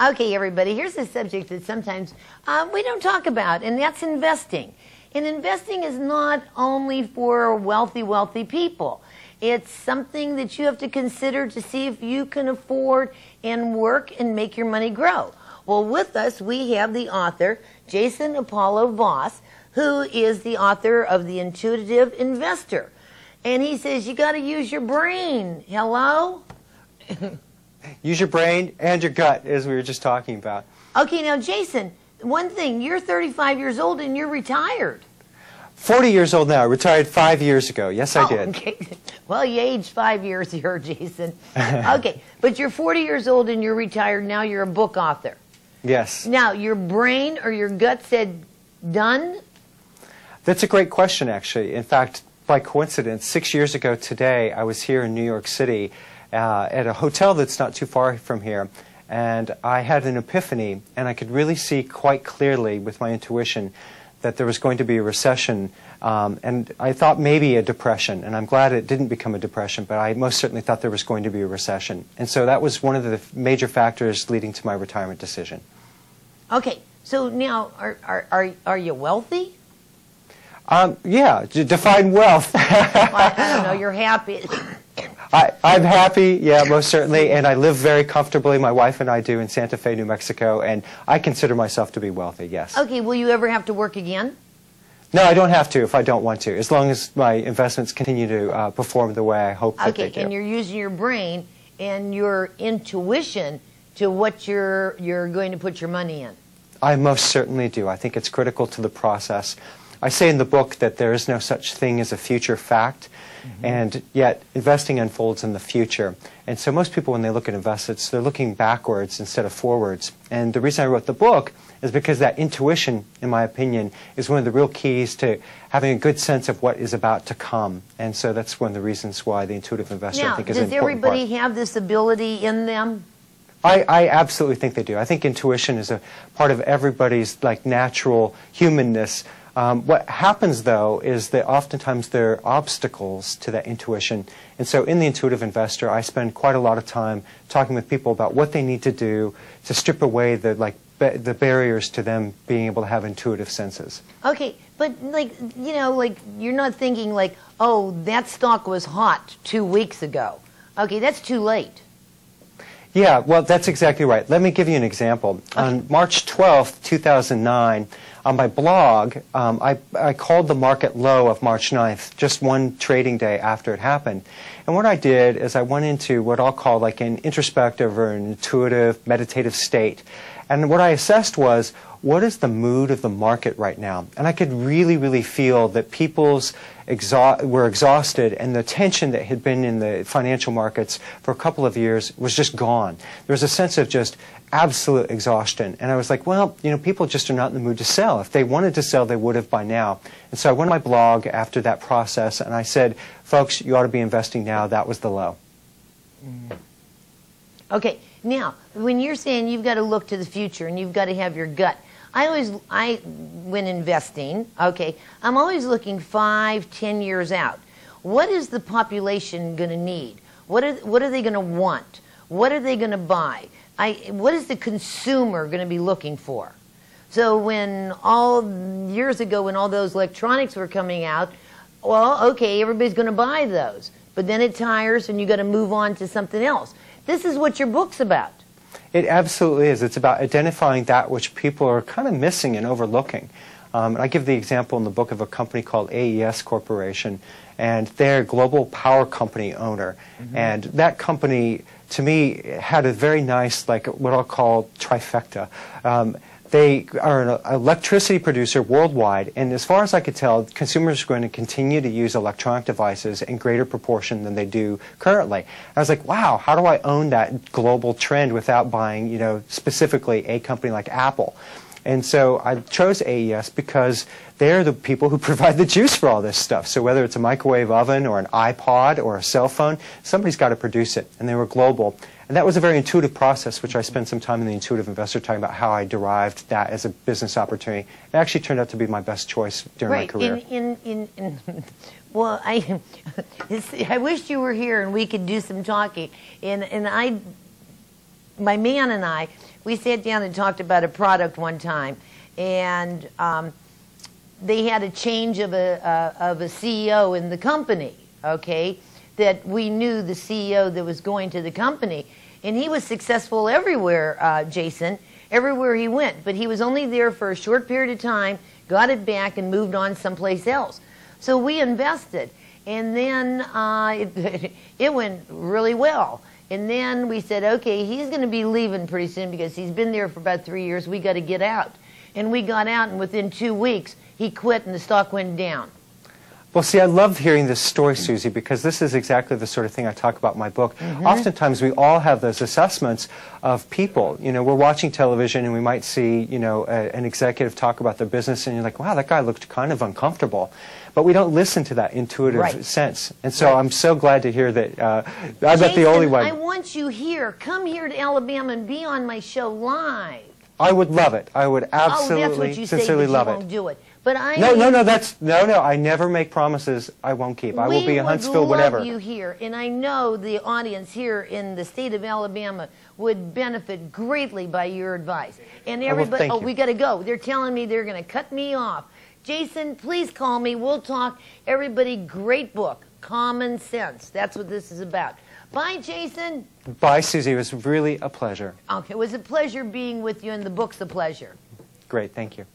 Okay, everybody, here's a subject that sometimes we don't talk about, and that's investing. And investing is not only for wealthy people. It's something that you have to consider to see if you can afford and work and make your money grow. Well, with us, we have the author, Jason Apollo Voss, who is the author of The Intuitive Investor. And he says you got to use your brain. Hello? Use your brain and your gut, as we were just talking about. Okay, now, Jason, one thing, you're 35 years old and you're retired. 40 years old now. Retired 5 years ago. Yes, I did. Okay. Well, you aged 5 years here, Jason. Okay, but you're 40 years old and you're retired. Now you're a book author. Yes. Now, your brain or your gut said done? That's a great question, actually. In fact, by coincidence, 6 years ago today, I was here in New York City at a hotel that's not too far from here, and I had an epiphany, and I could really see quite clearly with my intuition that there was going to be a recession, and I thought maybe a depression, and I'm glad it didn't become a depression, but I most certainly thought there was going to be a recession. And so that was one of the major factors leading to my retirement decision. Okay, so now, are you wealthy? Yeah, define wealth. Well, I don't know, you're happy. I'm happy, yeah, most certainly, and I live very comfortably, my wife and I do, in Santa Fe, New Mexico, and I consider myself to be wealthy, yes. Okay, will you ever have to work again? No, I don't have to if I don't want to, as long as my investments continue to perform the way I hope that they do. Okay, and you're using your brain and your intuition to what you're going to put your money in. I most certainly do. I think it's critical to the process. I say in the book that there is no such thing as a future fact, and yet investing unfolds in the future. And so most people, when they look at investments, they're looking backwards instead of forwards. And the reason I wrote the book is because that intuition, in my opinion, is one of the real keys to having a good sense of what is about to come. And so that's one of the reasons why the intuitive investor, I think, is an important part. Does everybody have this ability in them? I absolutely think they do. I think intuition is a part of everybody's natural humanness. What happens, though, is that oftentimes there are obstacles to that intuition. And so in The Intuitive Investor, I spend quite a lot of time talking with people about what they need to do to strip away the barriers to them being able to have intuitive senses. Okay, but you're not thinking oh, that stock was hot 2 weeks ago. Okay, that's too late. Yeah, well, that's exactly right. Let me give you an example. Okay. On March 12th, 2009, on my blog, I called the market low of March 9th, just one trading day after it happened. And what I did is I went into what I'll call an introspective or an intuitive, meditative state. And what I assessed was, what is the mood of the market right now? And I could really feel that people's were exhausted, and the tension that had been in the financial markets for a couple of years was just gone. There was a sense of just absolute exhaustion. And I was like, well, people just are not in the mood to sell. If they wanted to sell, they would have by now. And so I went on my blog after that process, and I said, folks, you ought to be investing now. That was the low. Okay, now, when you're saying you've got to look to the future and you've got to have your gut, when investing, okay, I'm always looking 5, 10 years out. What is the population going to need? What are they going to want? What are they going to buy? What is the consumer going to be looking for? So years ago when all those electronics were coming out, well, okay, everybody's going to buy those. But then it tires and you got to move on to something else. This is what your book's about. It absolutely is. It's about identifying that which people are kind of missing and overlooking. I give the example in the book of a company called AES Corporation, and they're a global power company owner. And that company, to me, had a very nice, what I'll call trifecta. They are an electricity producer worldwide, and as far as I could tell, consumers are going to continue to use electronic devices in greater proportion than they do currently. I was like, wow, how do I own that global trend without buying, specifically a company like Apple? And so I chose AES because they're the people who provide the juice for all this stuff. So whether it's a microwave oven or an iPod or a cell phone, somebody's got to produce it. And they were global. And that was a very intuitive process, which I spent some time in The Intuitive Investor talking about how I derived that as a business opportunity. It actually turned out to be my best choice during my career. Well, I wish you were here and we could do some talking. My man and I, we sat down and talked about a product one time, and they had a change of a CEO in the company, okay, that we knew the CEO that was going to the company. And he was successful everywhere, Jason, everywhere he went. But he was only there for a short period of time, got it back, and moved on someplace else. So we invested. And then it went really well. And then we said, okay, he's going to be leaving pretty soon because he's been there for about 3 years. We got to get out. And we got out, and within 2 weeks, he quit and the stock went down. Well, see, I love hearing this story, Susie, because this is exactly the sort of thing I talk about in my book. Oftentimes, we all have those assessments of people. You know, we're watching television and we might see, you know, an executive talk about their business and you're like, wow, that guy looked kind of uncomfortable. But we don't listen to that intuitive sense. And so I'm so glad to hear that I'm not the only one. I want you here. Come here to Alabama and be on my show live. I would love it. I would absolutely, that's what you sincerely say, love you it. won't do it. But I no, I never make promises I won't keep. I will be in Huntsville, whatever. We would love you here, and I know the audience here in the state of Alabama would benefit greatly by your advice. And everybody, we got to go. They're telling me they're going to cut me off. Jason, please call me. We'll talk. Everybody, great book, Common Sense. That's what this is about. Bye, Jason. Bye, Susie. It was really a pleasure. Okay, it was a pleasure being with you, and the book's a pleasure. Great, thank you.